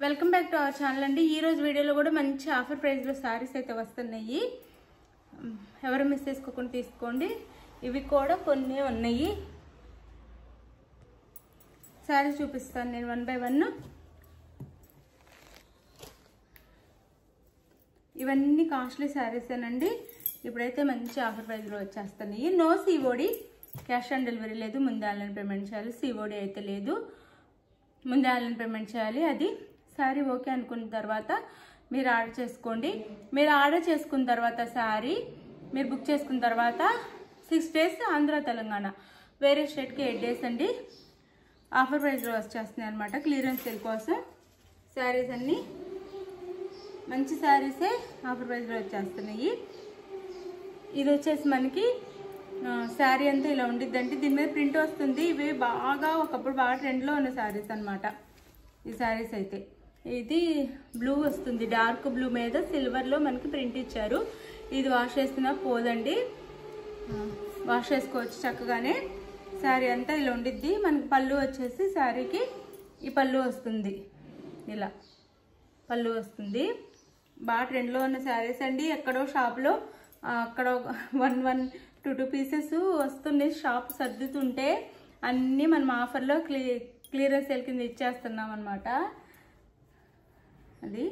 Welcome back to our channel అండి. ఈ రోజు వీడియోలో కూడా మంచి ఆఫర్ ప్రైస్ లో సారీస్ అయితే వస్తున్నాయి. ఎవరు మిస్ చేసుకోకుండా తీసుకోండి. ఇవి కూడా కొన్ని ఉన్నాయి. సారీస్ చూపిస్తాను నేను వన్ బై వన్. ఇవన్నీ కాస్ట్లీ సారీస్ ఏనండి. ఇప్పుడైతే మంచి ఆఫర్ ప్రైస్ లో వచ్చేస్తున్నాయి. No COD, cash on delivery లేదు. ముందే ఆన్లైన్ పేమెంట్ చేయాలి. సిఓడి అయితే లేదు, ముందే ఆన్లైన్ పేమెంట్ చేయాలి. అది శారీ ఓకే అనుకున్న తర్వాత మీరు ఆర్డర్ చేసుకోండి. మీరు ఆర్డర్ చేసుకున్న తర్వాత శారీ మీరు బుక్ చేసుకున్న తర్వాత 6 days ఆంధ్ర తెలంగాణ, వేరే స్టేట్కి 8 days అండి. ఆఫర్ ప్రైస్లో వచ్చేస్తున్నాయి అనమాట. క్లియరెన్స్ సేల్ కోసం శారీస్ అన్నీ మంచి శారీసే ఆఫర్ ప్రైస్లో వచ్చేస్తున్నాయి. ఇది వచ్చేసి మనకి శారీ అంతా ఇలా ఉండిద్దండి. దీని మీద ప్రింట్ వస్తుంది. ఇవి బాగా ఒకప్పుడు బాగా ట్రెండ్లో ఉన్న శారీస్ అనమాట. ఈ శారీస్ అయితే ఇది బ్లూ వస్తుంది, డార్క్ బ్లూ మీద సిల్వర్లో మనకి ప్రింట్ ఇచ్చారు. ఇది వాష్ చేస్తున్నా పోదండి, వాష్ చేసుకోవచ్చు చక్కగానే. శారీ అంతా ఇలా ఉండిద్ది. మనకి పళ్ళు వచ్చేసి శారీకి ఈ పళ్ళు వస్తుంది, ఇలా పళ్ళు వస్తుంది. బాగా ట్రెండ్లో ఉన్న శారీస్ అండి. ఎక్కడో షాప్లో అక్కడ 1-2 పీసెస్ వస్తుంది. షాప్ సర్దుతుంటే అన్నీ మనం ఆఫర్లో క్లియరెన్స్ సేల్ కింద ఇచ్చేస్తున్నాం అనమాట. అది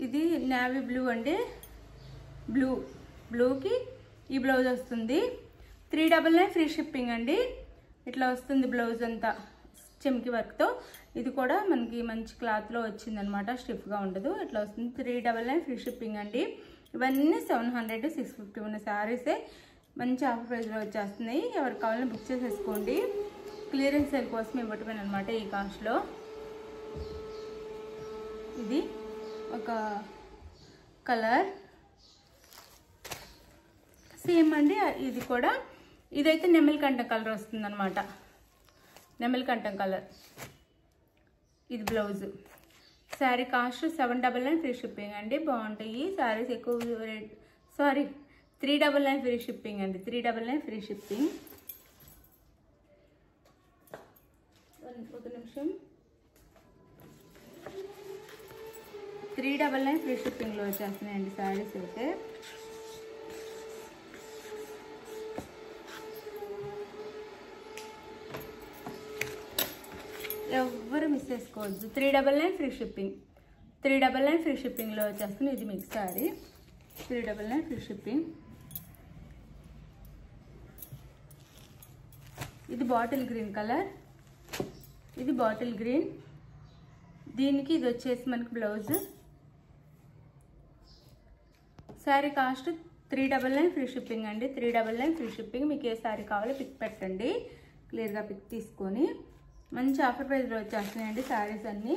ఇది నేవీ బ్లూ అండి. బ్లూకి ఈ బ్లౌజ్ వస్తుంది. 399 ఫ్రీ షిప్పింగ్ అండి. ఇట్లా వస్తుంది బ్లౌజ్ అంతా చెమ్కి వర్క్తో. ఇది కూడా మనకి మంచి క్లాత్లో వచ్చిందనమాట, స్టిఫ్గా ఉండదు. ఇట్లా వస్తుంది. 399 ఫ్రీ షిప్పింగ్ అండి. ఇవన్నీ 700-650 ఉన్న శారీసే మంచి ఆఫర్ ప్రైస్లో వచ్చేస్తున్నాయి. ఎవరికి కావాలని బుక్ చేసేసుకోండి. క్లియరెన్స్ సేల్ కోసం ఇవ్వటమేన అనమాట ఈ కాస్ట్లో. ఇది ఒక కలర్ సేమ్ అండి. ఇది కూడా ఇదైతే నెమలికంఠం కలర్ వస్తుంది అనమాట. నెమలికంఠం కలర్. ఇది blouse. Sari cost 799 free shipping అండి. బాగుంటాయి శారీస్. ఎక్కువ రేట్ 399 ఫ్రీ షిప్పింగ్ అండి. 399 ఫ్రీ షిప్పింగ్. ఒక నిమిషం. 399 ఫ్రీ షిప్పింగ్లో వచ్చేస్తున్నాయండి శారీస్ అయితే. ఎవరు మిస్ చేసుకోవద్దు. 399 ఫ్రీ షిప్పింగ్. 399 ఫ్రీ షిప్పింగ్లో వచ్చేస్తుంది. ఇది మీకు శారీ 399 ఫ్రీ షిప్పింగ్. ఇది బాటిల్ గ్రీన్ కలర్. ఇది బాటిల్ గ్రీన్. దీనికి ఇది వచ్చేసి మనకి blouse. Sari cost 399 free shipping అండి. 399 ఫ్రీ షిప్పింగ్. మీకు ఏ శారీ కావాలో పిక్ పెట్టండి. క్లియర్గా పిక్ తీసుకొని మంచి ఆఫర్ ప్రైస్లో వచ్చేస్తున్నాయండి శారీస్ అన్నీ.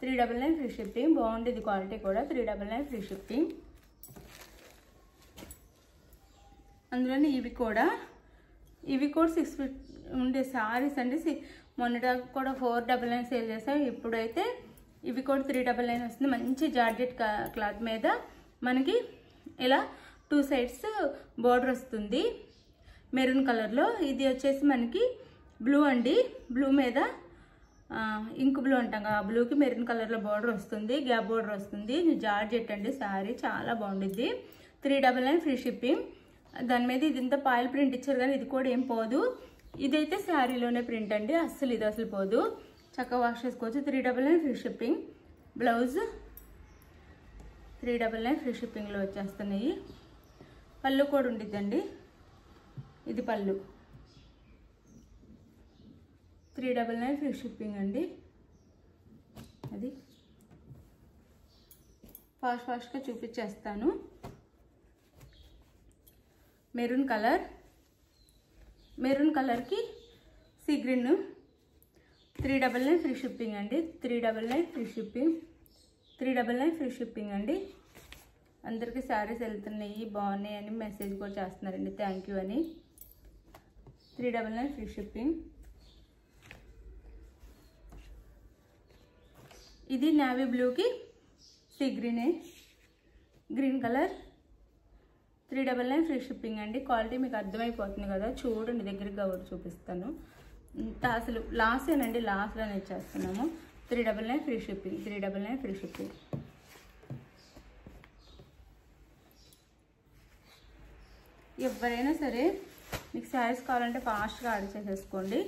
399 ఫ్రీ షిప్పింగ్. బాగుండేది క్వాలిటీ కూడా. 399 ఫ్రీ షిప్పింగ్. అందులోనే ఇవి కూడా 650 ఉండే శారీస్ అండి. మొన్నట కూడా 499 సేల్ చేస్తాం. ఇప్పుడైతే ఇవి కూడా 399 వస్తుంది. మంచి జార్జెట్ క్లాత్ మీద మనకి ఇలా 2 sides బోర్డర్ వస్తుంది మెరూన్ కలర్లో. ఇది వచ్చేసి మనకి బ్లూ అండి. బ్లూ మీద ఇంక్ బ్లూ అంటాం కదా, బ్లూకి మెరూన్ కలర్లో బోర్డర్ వస్తుంది, గ్యాప్ బోర్డర్ వస్తుంది. జార్జెట్ అండి శారీ. చాలా బాగుండిద్ది. 399 ఫ్రీ షిప్పింగ్. దాని మీద ఇది ఇంత పాయిల్ ప్రింట్ ఇచ్చారు కానీ ఇది కూడా ఏం పోదు. ఇదైతే శారీలోనే ప్రింట్ అండి. ఇది అసలు పోదు. చక్కగా వాష్ చేసుకోవచ్చు. 399 ఫ్రీ షిప్పింగ్. బ్లౌజ్ 399 ఫ్రీ షిప్పింగ్లో వచ్చేస్తున్నాయి. పళ్ళు కూడా ఉండిద్దండి. ఇది పళ్ళు. 399 ఫ్రీ షిప్పింగ్ అండి. అది ఫాస్ట్గా చూపించేస్తాను. మెరూన్ కలర్కి సీ గ్రీన్. 399 ఫ్రీ షిప్పింగ్ అండి. 399 ఫ్రీ షిప్పింగ్. 399 ఫ్రీ షిప్పింగ్ అండి. అందరికీ శారీస్ వెళ్తున్నాయి, బాగున్నాయి అని మెసేజ్ కూడా చేస్తున్నారండి. థ్యాంక్ యూ అని. 399 ఫ్రీ షిప్పింగ్. ఇది నేవీ బ్లూకి sea green colour. 399 free shipping అండి. క్వాలిటీ మీకు అర్థమైపోతుంది కదా, చూడండి. దగ్గరికి కూడా చూపిస్తాను. అసలు లాసేనండి, లాస్ట్లోనే ఇచ్చేస్తున్నాము. 399 ఫ్రీ షిప్పింగ్, 399 ఫ్రీ షిప్పింగ్. ఎవరైనా సరే మీకు శారీస్ కావాలంటే ఫాస్ట్గా ఆర్డర్ చేసేసుకోండి.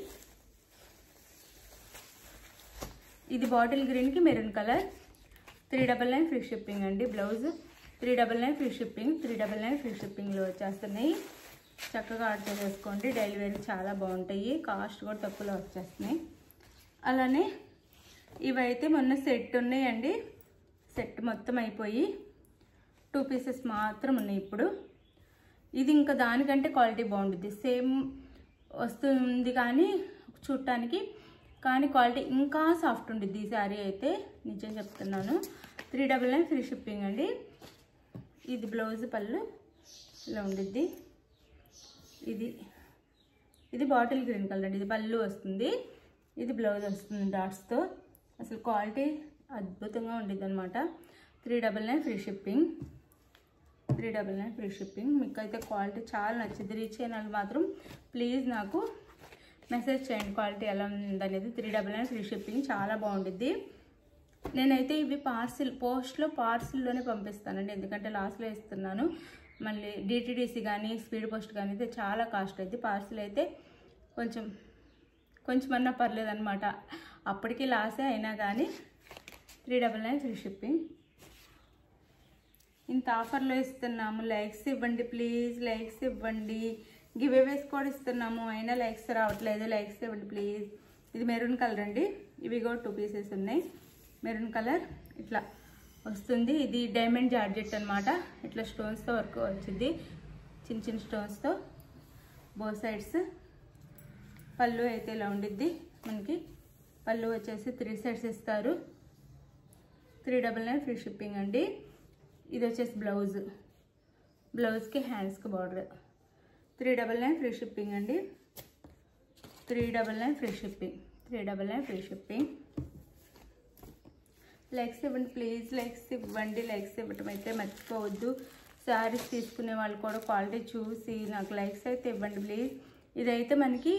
ఇది బాటిల్ గ్రీన్కి మెరూన్ కలర్, 399 ఫ్రీ షిప్పింగ్ అండి. బ్లౌజ్ 399 ఫ్రీ షిప్పింగ్, 399 ఫ్రీ షిప్పింగ్లో వచ్చేస్తున్నాయి. చక్కగా ఆర్డర్ చేసేసుకోండి. డైలీ వేర్ చాలా బాగుంటాయి, కాస్ట్ కూడా తక్కువలో వచ్చేస్తున్నాయి. అలానే ఇవైతే మొన్న సెట్ ఉన్నాయండి, సెట్ మొత్తం అయిపోయి 2 పీసెస్ మాత్రం ఉన్నాయి ఇప్పుడు. ఇది ఇంకా దానికంటే క్వాలిటీ బాగుంటుంది, సేమ్ వస్తుంది కానీ చూడటానికి, కానీ క్వాలిటీ ఇంకా సాఫ్ట్ ఉంటుంది ఈ శారీ అయితే, నిజం చెప్తున్నాను. 399 ఫ్రీ షిప్పింగ్ అండి. ఇది బ్లౌజ్ పళ్ళు ఇలా ఉండిద్ది. ఇది బాటిల్ గ్రీన్ కలర్ అండి, ఇది పళ్ళు వస్తుంది, ఇది బ్లౌజ్ వస్తుంది డాట్స్తో. అసలు క్వాలిటీ అద్భుతంగా ఉండిద్ది అనమాట. 399 ఫ్రీ షిప్పింగ్, 399 ఫ్రీ షిప్పింగ్. మీకు అయితే క్వాలిటీ చాలా నచ్చింది. రీచ్ అయిన వాళ్ళు మాత్రం ప్లీజ్ నాకు మెసేజ్ చేయండి క్వాలిటీ ఎలా ఉందనేది. 399 ఫ్రీ షిప్పింగ్, చాలా బాగుండిద్ది. నేనైతే ఇవి పార్సిల్లోనే పంపిస్తానండి, ఎందుకంటే లాస్ట్లో ఇస్తున్నాను. మళ్ళీ డిటిడిసి కానీ స్పీడ్ పోస్ట్ కానీ అయితే చాలా కాస్ట్ అయితే, పార్సిల్ అయితే కొంచెమన్నా పర్లేదు అనమాట. అప్పటికి లాసే అయినా కానీ 399 ఫ్రీ షిప్పింగ్. ఇంత ఆఫర్లో ఇస్తున్నాము, లైక్స్ ఇవ్వండి ప్లీజ్, లైక్స్ ఇవ్వండి. గివ్ అవేస్ కూడా ఇస్తున్నాము, అయినా లైక్స్ రావట్లేదు, లైక్స్ ఇవ్వండి ప్లీజ్. ఇది మెరూన్ కలర్ అండి, ఇవి కూడా 2 పీసెస్ ఉన్నాయి. మెరూన్ కలర్ ఇట్లా వస్తుంది. ఇది డైమండ్ జార్జెట్ అనమాట, ఇట్లా స్టోన్స్తో వర్క్ వచ్చింది, చిన్న చిన్న స్టోన్స్తో బోత్ సైడ్స్. పళ్ళు అయితే ఇలా ఉండిద్ది మనకి. పళ్ళు వచ్చేసి 3 సైడ్స్ ఇస్తారు. 399 ఫ్రీ షిప్పింగ్ అండి. ఇది వచ్చేసి బ్లౌజ్కి హ్యాండ్స్కి బార్డర్. 399 ఫ్రీ షిప్పింగ్ అండి. 399 free shipping, 399 free shipping. Likes ఇవ్వండి ప్లీజ్, లైక్స్ ఇవ్వండి. లైక్స్ ఇవ్వటం అయితే మర్చిపోవద్దు. శారీస్ తీసుకునే వాళ్ళు కూడా క్వాలిటీ చూసి నాకు లైక్స్ అయితే ఇవ్వండి ప్లీజ్. ఇదైతే మనకి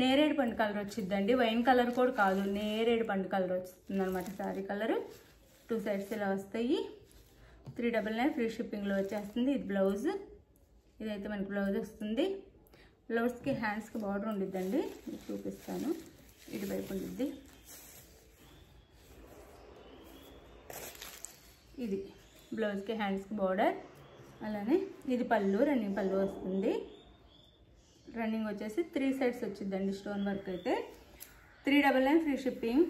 నేరేడు పండు కలర్ వచ్చిందండి, వైన్ కలర్ కూడా కాదు, నేరేడు పండు కలర్ వస్తుంది అనమాట శారీ కలర్. 2 సైడ్స్ ఇలా వస్తాయి. 399 ఫ్రీ షిప్పింగ్లో వచ్చేస్తుంది. ఇది బ్లౌజ్, ఇదైతే మనకి బ్లౌజ్ వస్తుంది. బ్లౌజ్కి హ్యాండ్స్కి బార్డర్ ఉండిద్దండి, చూపిస్తాను. ఇటువైపు ఉండిద్ది. ఇది బ్లౌజ్కి హ్యాండ్స్కి బార్డర్. అలానే ఇది పళ్ళు, రన్నింగ్ పళ్ళు వస్తుంది. రన్నింగ్ వచ్చేసి 3 సైడ్స్ వచ్చిందండి స్టోన్ వర్క్ అయితే. 399 ఫ్రీ షిప్పింగ్.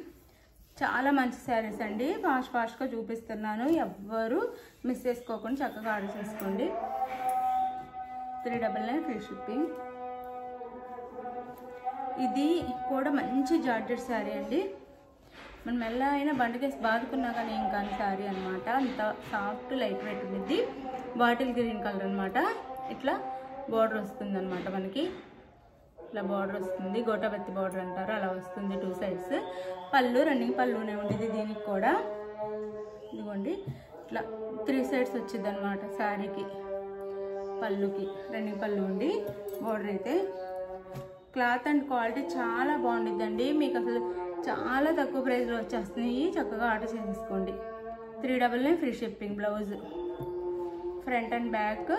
చాలా మంచి శారీస్ అండి, ఫాస్ట్గా చూపిస్తున్నాను, ఎవ్వరు మిస్ చేసుకోకుండా చక్కగా ఆర్డర్ చేసుకోండి. 399 ఫ్రీ షిప్పింగ్. ఇది కూడా మంచి జార్జెట్ శారీ అండి, మనం ఎలా అయినా బండికేసి బాదుకున్నా కానీ ఏం కానీ శారీ అనమాట. అంత సాఫ్ట్ లైట్ వెయిట్ ఉంది. బాటిల్ గ్రీన్ కలర్ అనమాట. ఇట్లా బార్డర్ వస్తుంది అనమాట మనకి, ఇట్లా బార్డర్ వస్తుంది, గోటాబత్తి బార్డర్ అంటారు, అలా వస్తుంది 2 సైడ్స్. పళ్ళు రన్నింగ్ పళ్ళునే ఉండేది దీనికి కూడా. ఇదిగోండి ఇట్లా 3 సైడ్స్ వచ్చింది అనమాట శారీకి. పళ్ళుకి రన్నింగ్ పళ్ళు ఉండి బార్డర్ అయితే. క్లాత్ అండ్ క్వాలిటీ చాలా బాగుండిద్దండి, మీకు అసలు చాలా తక్కువ ప్రైస్లో వచ్చేస్తున్నాయి. చక్కగా ఆర్డర్ చేసేసుకోండి. 399 free shipping. Blouse front and back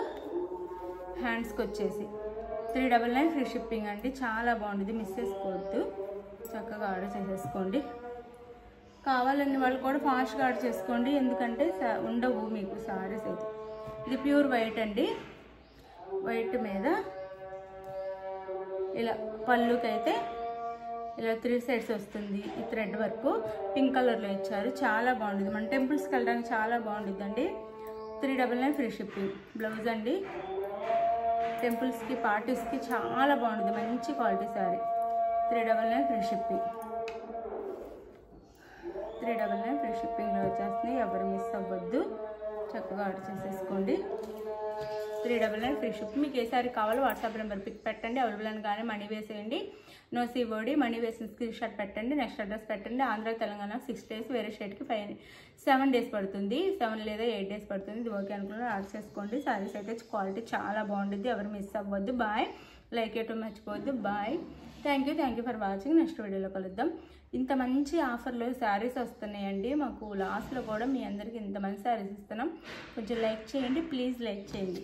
హ్యాండ్స్కి వచ్చేసి 399 ఫ్రీ షిప్పింగ్ అండి. చాలా బాగుంటుంది, మిస్ చేసుకోవద్దు, చక్కగా ఆర్డర్ చేసేసుకోండి. కావాలని వాళ్ళు కూడా ఫాస్ట్గా ఆర్డర్ చేసుకోండి, ఎందుకంటే ఉండవు మీకు సారీస్ అయితే. ఇది ప్యూర్ వైట్ అండి, వైట్ మీద ఇలా పళ్ళుకి అయితే ఇలా 3 సైడ్స్ వస్తుంది. ఈ థ్రెడ్ వర్క్ పింక్ కలర్లో ఇచ్చారు, చాలా బాగుంటుంది. మన టెంపుల్స్కి వెళ్ళడానికి చాలా బాగుంటుందండి. 399 ఫ్రీ షిప్పింగ్. బ్లౌజ్ అండి, టెంపుల్స్కి పార్టీస్కి చాలా బాగుంటుంది, మంచి quality sari. 399 free shipping. 399 free షిప్పింగ్లో వచ్చేస్తుంది, ఎవరు మిస్ అవ్వద్దు, చక్కగా ఆర్డర్ చేసేసుకోండి. 399 ఫ్రీ షిప్. మీకు ఏ సారీ కావాలో వాట్సాప్ నెంబర్ పిక్ పెట్టండి, అవైలబుల్ అని కానీ మనీ వేసేయండి. నో సివోడి, మనీ వేసిన స్క్రీన్ షాట్ పెట్టండి, నెక్స్ట్ అడ్రస్ పెట్టండి. ఆంధ్ర తెలంగాణ 6 డేస్, వేరే స్టేట్కి 7 డేస్ పడుతుంది, 7 లేదా 8 డేస్ పడుతుంది. ఇది ఓకే అనుకున్న ఆర్డర్ చేసుకోండి. సారీస్ అయితే క్వాలిటీ చాలా బాగుంటుంది, ఎవరు మిస్ అవ్వద్దు. బాయ్. లైక్ చేయటం మర్చిపోవద్దు. Bye. Thank you for watching. Next వీడియోలో కలుద్దాం. ఇంత మంచి ఆఫర్లో శారీస్ వస్తున్నాయండి మాకు. లాస్ట్లో కూడా మీ అందరికీ ఇంత మంచి శారీస్ ఇస్తున్నాం. కొంచెం లైక్ చేయండి, ప్లీజ్ లైక్ చేయండి.